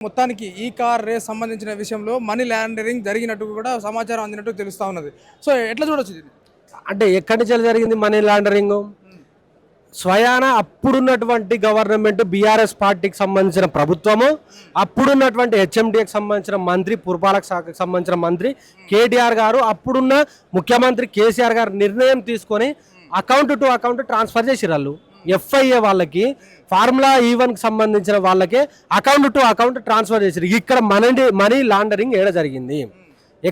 మొత్తానికి ఈ car race సంబంధించిన విషయంలో మనీ లాండరింగ్ జరిగినట్టు కూడా సమాచారం అందినట్టు తెలుస్తా ఉన్నది. సో ఎట్లా చూడొచ్చు ఇది? అంటే ఎక్కడి నుంచి జరిగింది మనీ లాండరింగ్? స్వయాన అప్పుడున్నటువంటి గవర్నమెంట్ బీఆర్ఎస్ పార్టీకి సంబంధించిన ప్రభుత్వము, అప్పుడున్నటువంటి హెచ్ఎండికి సంబంధించిన మంత్రి, పురపాలక శాఖకు సంబంధించిన మంత్రి కేటీఆర్ గారు, అప్పుడున్న ముఖ్యమంత్రి కేసీఆర్ గారు నిర్ణయం తీసుకొని అకౌంట్ టు అకౌంట్ ట్రాన్స్ఫర్ చేసిరు. వాళ్ళు ఎఫ్ఐఏ వాళ్ళకి, ఫార్ములా E1కి సంబంధించిన వాళ్ళకి అకౌంట్ టు అకౌంట్ ట్రాన్స్ఫర్ చేసిరు. ఇక్కడ మనీ లాండరింగ్ ఏడ జరిగింది?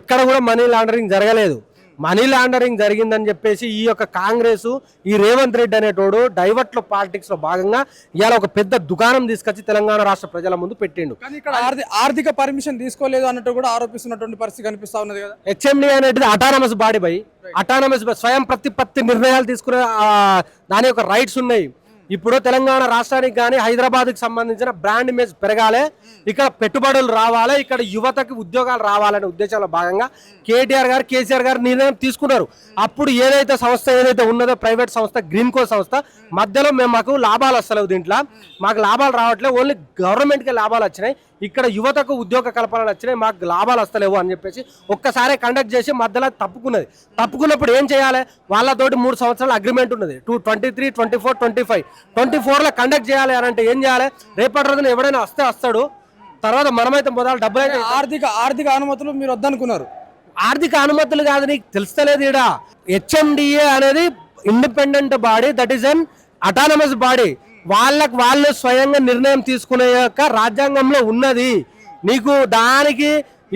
ఎక్కడ కూడా మనీ లాండరింగ్ జరగలేదు. మనీ లాండరింగ్ జరిగిందని చెప్పేసి ఈ యొక్క కాంగ్రెస్, ఈ రేవంత్ రెడ్డి అనేటోడు డైవర్ట్లో పాలిటిక్స్ లో భాగంగా ఇవాళ ఒక పెద్ద దుకాణం తీసుకొచ్చి తెలంగాణ రాష్ట్ర ప్రజల ముందు పెట్టిండు. కానీ ఇక్కడ ఆర్థిక పర్మిషన్ తీసుకోలేదు అన్నట్టు కూడా ఆరోపిస్తున్నటువంటి పరిస్థితి కనిపిస్తా ఉన్నది కదా. హెచ్ఎండి అనేది అటానమస్ బాడీ బై, అటానమస్ స్వయం ప్రతిపత్తి నిర్ణయాలు తీసుకునే దాని యొక్క రైట్స్ ఉన్నాయి. ఇప్పుడు తెలంగాణ రాష్ట్రానికి కానీ హైదరాబాద్కి సంబంధించిన బ్రాండ్ ఇమేజ్ పెరగాలి, ఇక్కడ పెట్టుబడులు రావాలి, ఇక్కడ యువతకి ఉద్యోగాలు రావాలనే ఉద్దేశంలో భాగంగా కేటీఆర్ గారు, కేసీఆర్ గారు నిర్ణయం తీసుకున్నారు. అప్పుడు ఏదైతే సంస్థ ఏదైతే ఉన్నదో ప్రైవేట్ సంస్థ, గ్రీన్కో సంస్థ, మధ్యలో మాకు లాభాలు వస్తలేవు, దీంట్లో మాకు లాభాలు రావట్లేదు, ఓన్లీ గవర్నమెంట్కి లాభాలు వచ్చినాయి, ఇక్కడ యువతకు ఉద్యోగ కల్పనలు వచ్చినాయి, మాకు లాభాలు వస్తలేవు అని చెప్పేసి ఒక్కసారి కండక్ట్ చేసి మధ్యలో తప్పుకున్నది. తప్పుకున్నప్పుడు ఏం చేయాలి? వాళ్ళతోటి 3 సంవత్సరాల అగ్రిమెంట్ ఉన్నది. 23, 24, 25, 24లో కండక్ట్ చేయాలి అని అంటే ఏం చేయాలి? రేపటి రోజున ఎవడైనా వస్తాడు, తర్వాత మనమైతే మొదలు డబ్బులు అయితే ఆర్థిక అనుమతులు మీరు వద్దనుకున్నారు. ఆర్థిక అనుమతులు కాదు, నీకు తెలుస్తలేదు. ఈడ హెచ్ఎండిఏ అనేది independent body, that is an autonomous body. వాళ్ళు స్వయంగా నిర్ణయం తీసుకునే యొక్క రాజ్యాంగంలో ఉన్నది. నీకు దానికి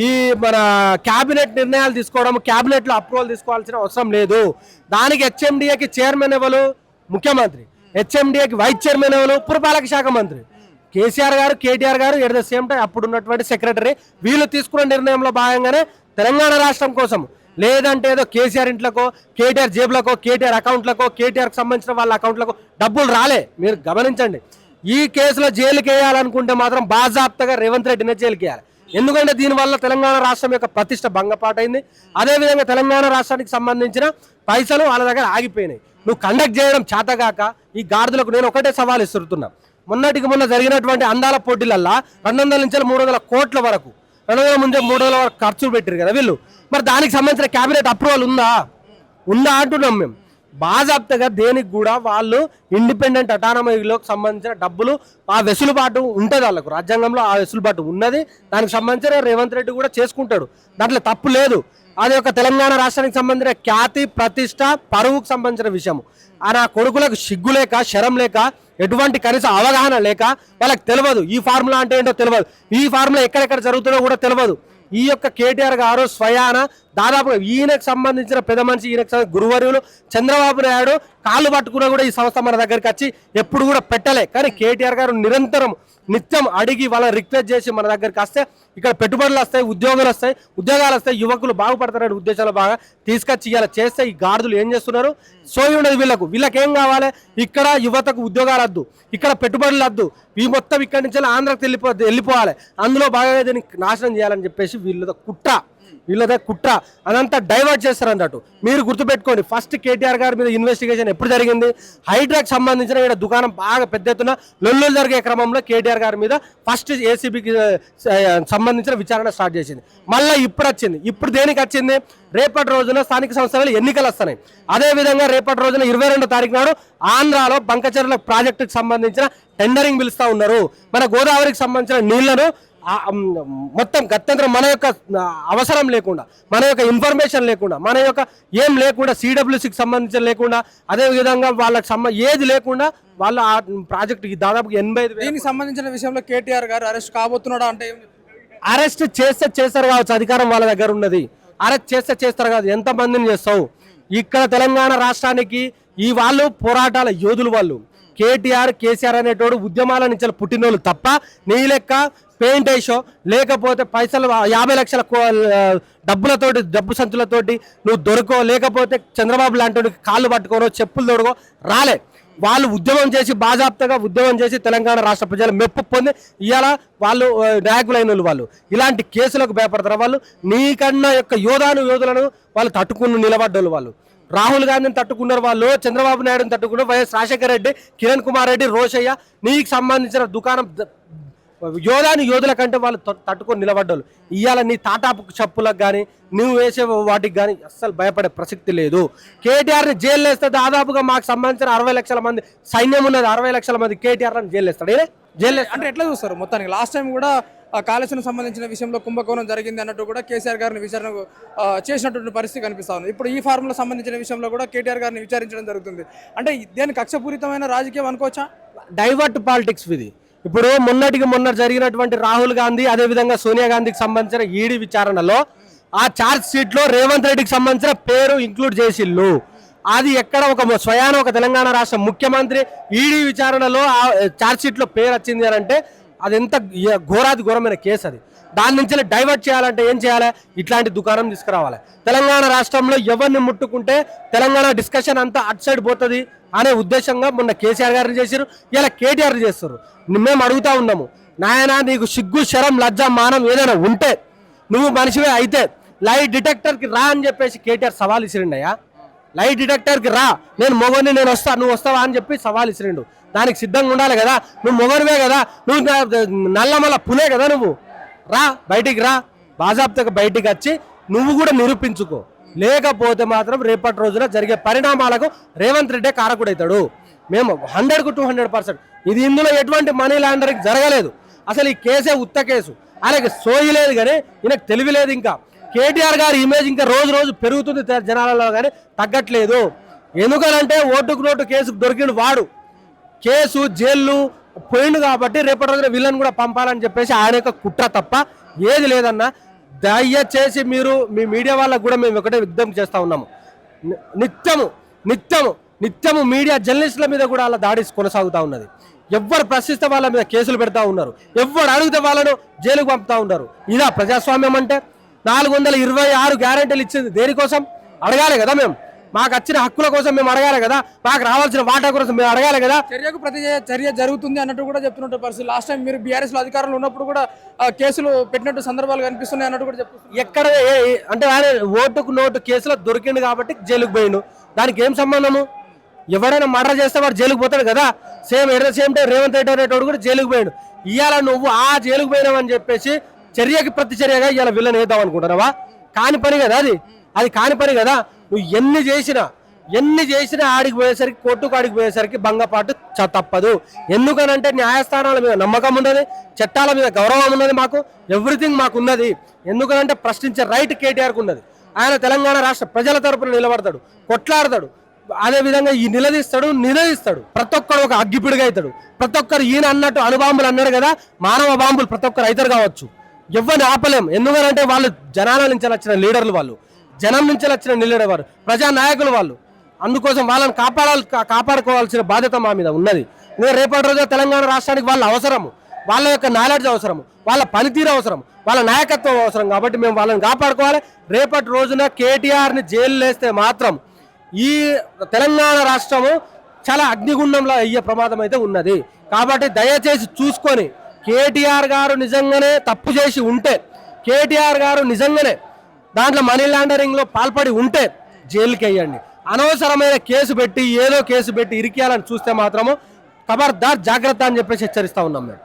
ఈ మన క్యాబినెట్ నిర్ణయాలు తీసుకోవడం, క్యాబినెట్లో అప్రూవల్ తీసుకోవాల్సిన అవసరం లేదు. దానికి హెచ్ఎండిఏకి చైర్మన్ ఎవరు? ముఖ్యమంత్రి. హెచ్ఎండిఏకి వైస్ చైర్మన్ ఎవరు? పురపాలక శాఖ మంత్రి. కేసీఆర్ గారు, కేటీఆర్ గారు ఎట్ ద సేమ్ టైం అప్పుడు ఉన్నటువంటి సెక్రటరీ. వీళ్ళు తీసుకున్న నిర్ణయంలో భాగంగానే తెలంగాణ రాష్ట్రం కోసం, లేదంటే ఏదో కేసీఆర్ ఇంట్లకో, కేటీఆర్ జేబులకో, కేటీఆర్ అకౌంట్లకో, కేటీఆర్కి సంబంధించిన వాళ్ళ అకౌంట్లకు డబ్బులు రాలే. మీరు గమనించండి. ఈ కేసులో జైలుకి వేయాలనుకుంటే మాత్రం బాజాప్తగా రేవంత్ రెడ్డినే జైలుకి వేయాలి. ఎందుకంటే దీనివల్ల తెలంగాణ రాష్ట్రం యొక్క ప్రతిష్ట భంగపాటైంది. అదేవిధంగా తెలంగాణ రాష్ట్రానికి సంబంధించిన పైసలు వాళ్ళ దగ్గర ఆగిపోయినాయి. నువ్వు కండక్ట్ చేయడం చేతగాక ఈ గాడిదలకు నేను ఒకటే సవాల్ ఇస్తున్నా. మొన్నటికి మొన్న జరిగినటువంటి అందాల పోటీలల్లా 200 నుంచి 300 కోట్ల వరకు, 200 నుంచి 300 వరకు ఖర్చులు పెట్టారు కదా వీళ్ళు. మరి దానికి సంబంధించిన క్యాబినెట్ అప్రూవల్ ఉందా అంటున్నాం మేము. బాజాప్తగా దేనికి కూడా వాళ్ళు ఇండిపెండెంట్ అటానమీలోకి సంబంధించిన డబ్బులు, ఆ వెసులుబాటు ఉంటుంది వాళ్ళకు, రాజ్యాంగంలో ఆ వెసులుబాటు ఉన్నది. దానికి సంబంధించిన రేవంత్ రెడ్డి కూడా చేసుకుంటాడు, దాంట్లో తప్పు లేదు. అది ఒక తెలంగాణ రాష్ట్రానికి సంబంధించిన ఖ్యాతి, ప్రతిష్ట, పరువుకు సంబంధించిన విషయము. ఆ కొడుకులకు సిగ్గు లేక, శరం లేక, ఎటువంటి కనీస అవగాహన లేక వాళ్ళకి తెలియదు ఈ ఫార్ములా అంటే ఏంటో తెలియదు, ఈ ఫార్ములా ఎక్కడెక్కడ జరుగుతుందో కూడా తెలియదు. ఈ యొక్క కేటీఆర్ గారు స్వయాన దాదాపుగా ఈయనకు సంబంధించిన పెద్ద మనిషి, ఈయనకు గురువర్యులు చంద్రబాబు నాయుడు కాళ్ళు పట్టుకున్నా కూడా ఈ సంస్థ మన దగ్గరికి వచ్చి ఎప్పుడు కూడా పెట్టలే. కానీ కేటీఆర్ గారు నిరంతరం నిత్యం అడిగి వాళ్ళని రిక్వెస్ట్ చేసి మన దగ్గరికి వస్తే ఇక్కడ పెట్టుబడులు వస్తాయి, ఉద్యోగాలు వస్తాయి, యువకులు బాగుపడతారనే ఉద్దేశాలు బాగా తీసుకొచ్చి ఇలా చేస్తే ఈ గాడిదలు ఏం చేస్తున్నారు? సోయి ఉండదు వీళ్ళకి ఏం కావాలి? ఇక్కడ యువతకు ఉద్యోగాలు వద్దు, ఇక్కడ పెట్టుబడులు వద్దు, ఈ మొత్తం ఇక్కడి నుంచి ఆంధ్రాకి వెళ్ళిపోవాలి, అందులో బాగా దీన్ని నాశనం చేయాలని చెప్పేసి వీళ్ళదే కుట్ర అదంతా డైవర్ట్ చేస్తారు అన్నట్టు. మీరు గుర్తుపెట్టుకోండి, ఫస్ట్ కేటీఆర్ గారి మీద ఇన్వెస్టిగేషన్ ఎప్పుడు జరిగింది? హైడ్రాకి సంబంధించిన ఇక్కడ దుకాణం బాగా పెద్ద ఎత్తున లొల్లులు జరిగే క్రమంలో కేటీఆర్ గారి మీద ఫస్ట్ ఏసీబీకి సంబంధించిన విచారణ స్టార్ట్ చేసింది. మళ్ళీ ఇప్పుడు వచ్చింది. ఇప్పుడు దేనికి వచ్చింది? రేపటి రోజున స్థానిక సంస్థలు ఎన్నికలు వస్తున్నాయి. అదేవిధంగా రేపటి రోజున 22వ తారీఖు నాడు ఆంధ్రాలో బంకచర్ల ప్రాజెక్టుకు సంబంధించిన టెండరింగ్ పిలుస్తూ ఉన్నారు. మన గోదావరికి సంబంధించిన నీళ్లను మొత్తం గత్యంతరం మన యొక్క అవసరం లేకుండా, మన యొక్క ఇన్ఫర్మేషన్ లేకుండా, మన యొక్క ఏం లేకుండా, సిడబ్ల్యూసికి సంబంధించిన లేకుండా, అదేవిధంగా వాళ్ళకి ఏది లేకుండా వాళ్ళు ఆ ప్రాజెక్టుకి దాదాపు 85,000. దీనికి సంబంధించిన విషయంలో కేటీఆర్ గారు అరెస్ట్ కాబోతున్నాడా అంటే? అరెస్ట్ చేస్తారు కావచ్చు, అధికారం వాళ్ళ దగ్గర ఉన్నది. అరెస్ట్ చేస్తారు కాదు, ఎంతమందిని చేస్తావు? ఇక్కడ తెలంగాణ రాష్ట్రానికి ఈ వాళ్ళు పోరాటాల యోధులు వాళ్ళు. కేటీఆర్, కేసీఆర్ అనేటోడు ఉద్యమాల నుంచి పుట్టినోళ్ళు తప్ప నీ లెక్క పెయింట్ వేసో, లేకపోతే పైసలు 50 లక్షల డబ్బులతోటి, డబ్బు సంచులతోటి నువ్వు దొరకో, లేకపోతే చంద్రబాబు లాంటి కాళ్ళు పట్టుకోనో, చెప్పులు దొరకో రాలే. వాళ్ళు ఉద్యమం చేసి, బాజాప్తగా ఉద్యమం చేసి తెలంగాణ రాష్ట్ర ప్రజలు మెప్పు పొంది ఇవాళ వాళ్ళు నాయకులైన వాళ్ళు ఇలాంటి కేసులకు భయపడతారు. వాళ్ళు నీకన్నా యొక్క యోధులను వాళ్ళు తట్టుకుని నిలబడ్డోళ్ళు. వాళ్ళు రాహుల్ గాంధీని తట్టుకున్నారు, వాళ్ళు చంద్రబాబు నాయుడుని తట్టుకున్నారు, వైఎస్ రాజశేఖర రెడ్డి, కిరణ్ కుమార్ రెడ్డి, రోషయ్య. నీకు సంబంధించిన దుకాణం యోధుల కంటే వాళ్ళు తట్టుకొని నిలబడ్డారు. ఇవాళ నీ తాటాపు చెప్పులకు కానీ నువ్వు వేసే వాటికి కానీ అస్సలు భయపడే ప్రసక్తి లేదు. కేటీఆర్ని జైలు వేస్తే దాదాపుగా మాకు సంబంధించిన 60 లక్షల మంది సైన్యం ఉన్నది, 60 లక్షల మంది కేటీఆర్ని జైలు వేస్తాడు. జైలు అంటే ఎట్లా చూస్తారు మొత్తానికి? లాస్ట్ టైం కూడా కాళేశ్వరం సంబంధించిన విషయంలో కుంభకోణం జరిగింది అన్నట్టు కూడా కేసీఆర్ గారిని విచారణ చేసినటువంటి పరిస్థితి కనిపిస్తా ఉంది. ఇప్పుడు ఈ ఫార్ములా సంబంధించిన విషయంలో కూడా కేటీఆర్ గారిని విచారించడం జరుగుతుంది. అంటే దేని కక్షపూరితమైన రాజకీయం అనుకోవచ్చా? డైవర్ట్ పాలిటిక్స్ ఇది. ఇప్పుడు మొన్న జరిగినటువంటి రాహుల్ గాంధీ అదేవిధంగా సోనియా గాంధీకి సంబంధించిన ఈడీ విచారణలో ఆ ఛార్జ్ షీట్ లో రేవంత్ రెడ్డికి సంబంధించిన పేరు ఇంక్లూడ్ చేసిళ్ళు. అది ఎక్కడ స్వయాన ఒక తెలంగాణ రాష్ట్ర ముఖ్యమంత్రి ఈడీ విచారణలో ఆ ఛార్జ్ షీట్ లో పేరు వచ్చింది అని అంటే అది ఎంత ఘోరమైన కేసు. అది దాని నుంచి డైవర్ట్ చేయాలంటే ఏం చేయాలి? ఇట్లాంటి దుకాణం తీసుకురావాలి. తెలంగాణ రాష్ట్రంలో ఎవరిని ముట్టుకుంటే తెలంగాణ డిస్కషన్ అంతా అటు సైడ్ పోతుంది అనే ఉద్దేశంగా మొన్న కేసీఆర్ గారిని చేశారు, ఇలా కేటీఆర్ చేస్తారు. మేము అడుగుతా ఉన్నాము, నాయన నీకు సిగ్గు శరం లజ్జ మానం ఏదైనా ఉంటే నువ్వు మనిషివే అయితే లైట్ డిటెక్టర్కి రా అని చెప్పేసి కేటీఆర్ సవాల్ ఇసిరిండయ్యా. లైట్ డిటెక్టర్కి రా, నేను మొగని నేను వస్తా, నువ్వు వస్తావా అని చెప్పి సవాల్ ఇసిరిండు. దానికి సిద్ధంగా ఉండాలి కదా, నువ్వు మొగనివే కదా, నువ్వు నల్లమల్ల పులే కదా, నువ్వు రా, బయటికి రా, బాజాబ్తగా బయటికి వచ్చి నువ్వు కూడా నిరూపించుకో. లేకపోతే మాత్రం రేపటి రోజున జరిగే పరిణామాలకు రేవంత్ రెడ్డి కారకుడవుతాడు. మేము 100కు 200%. ఇది ఇందులో ఎటువంటి మనీ లాండరింగ్ జరగలేదు. అసలు ఈ కేసే ఉత్త కేసు. ఆయనకి సోయి లేదు కానీ ఈయనకు తెలివి లేదు. ఇంకా కేటీఆర్ గారి ఇమేజ్ ఇంకా రోజు పెరుగుతుంది జనాలలో కానీ తగ్గట్లేదు. ఎందుకనంటే ఓటుకు నోటు కేసుకు దొరికిండు వాడు. కేసు జైలు పోయిండు కాబట్టి రేపటి రోజున వీళ్ళని కూడా పంపాలని చెప్పేసి ఆయన యొక్క కుట్ర తప్ప ఏది లేదన్నా. దయచేసి మీరు మీ మీడియా వాళ్ళకు కూడా మేము ఒకటే విజ్ఞప్తి చేస్తూ ఉన్నాము, నిత్యము మీడియా జర్నలిస్టుల మీద కూడా అలా దాడి కొనసాగుతూ ఉన్నది. ఎవరు ప్రశ్నిస్తే వాళ్ళ మీద కేసులు పెడతా ఉన్నారు, ఎవరు అడిగితే వాళ్ళను జైలుకు పంపుతా ఉన్నారు. ఇదా ప్రజాస్వామ్యం అంటే? 426 గ్యారెంటీలు ఇచ్చింది దేనికోసం? అడగాలి కదా, మేము మాకు వచ్చిన హక్కుల కోసం మేము అడగాలి కదా, మాకు రావాల్సిన వాటా కోసం మేము అడగాలి కదా. చర్యకు ప్రతి చర్య జరుగుతుంది అన్నట్టు కూడా చెప్తున్నట్టు పరిస్థితి. లాస్ట్ టైం మీరు బీఆర్ఎస్ లో అధికారంలో ఉన్నప్పుడు కూడా కేసులు పెట్టినట్టు సందర్భాలు కనిపిస్తున్నాయి అన్నట్టు కూడా చెప్తున్నారు. ఎక్కడ అంటే ఆయన ఓటుకు నోటు కేసులో దొరికిండు కాబట్టి జైలుకు పోయిండు. దానికి ఏం సంబంధము? ఎవరైనా మర్డర్ చేస్తే వాడు జైలుకు పోతాడు కదా. సేమ్ టైం రేవంత్ రెడ్డి అనేటోడు కూడా జైలుకు పోయాడు. ఇవాళ నువ్వు ఆ జైలుకు పోయినావని చెప్పేసి చర్యకి ప్రతి చర్యగా ఇవాళ వీళ్ళని వేద్దాం అనుకుంటున్నావా? కాని పని కదా అది కాని పని కదా. నువ్వు ఎన్ని చేసినా ఆడికి పోయేసరికి కోర్టుకు ఆడికి పోయేసరికి భంగపాటు తప్పదు. ఎందుకనంటే న్యాయస్థానాల మీద నమ్మకం ఉన్నది, చట్టాల మీద గౌరవం ఉన్నది, మాకు ఎవ్రీథింగ్ మాకు ఉన్నది. ఎందుకనంటే ప్రశ్నించే రైట్ కేటీఆర్కు ఉన్నది. ఆయన తెలంగాణ రాష్ట్ర ప్రజల తరపున నిలబడతాడు, కొట్లాడతాడు, అదేవిధంగా ఈ నిలదీస్తాడు. ప్రతి ఒక్కరు ఒక అగ్గిపిడిగా అవుతాడు. ప్రతి ఒక్కరు ఈయన అన్నట్టు అణుబాంబులు అన్నాడు కదా, మానవ బాంబులు ప్రతి ఒక్కరు అవుతారు కావచ్చు. ఎవరిని ఆపలేం. ఎందుకంటే వాళ్ళు జనాల నుంచి వచ్చిన లీడర్లు, వాళ్ళు జనం నుంచి వచ్చిన లీడర్, వారు ప్రజా నాయకులు వాళ్ళు. అందుకోసం వాళ్ళని కాపాడుకోవాల్సిన బాధ్యత మా మీద ఉన్నది. రేపటి రోజు తెలంగాణ రాష్ట్రానికి వాళ్ళ అవసరము, వాళ్ళ యొక్క నాలెడ్జ్ అవసరము, వాళ్ళ పనితీరు అవసరం, వాళ్ళ నాయకత్వం అవసరం. కాబట్టి మేము వాళ్ళని కాపాడుకోవాలి. రేపటి రోజున కేటీఆర్ని జైలు వేస్తే మాత్రం ఈ తెలంగాణ రాష్ట్రము చాలా అగ్నిగుండంలో అయ్యే ప్రమాదం అయితే ఉన్నది. కాబట్టి దయచేసి చూసుకొని కేటీఆర్ గారు నిజంగానే తప్పు చేసి ఉంటే, కేటీఆర్ గారు నిజంగానే దాంట్లో మనీ లాండరింగ్లో పాల్పడి ఉంటే జైలుకి వేయండి. అనవసరమైన కేసు పెట్టి ఏదో కేసు పెట్టి ఇరికేయాలని చూస్తే మాత్రము ఖబర్దార్ జాగ్రత్త అని చెప్పేసి హెచ్చరిస్తా ఉన్నాం మేము.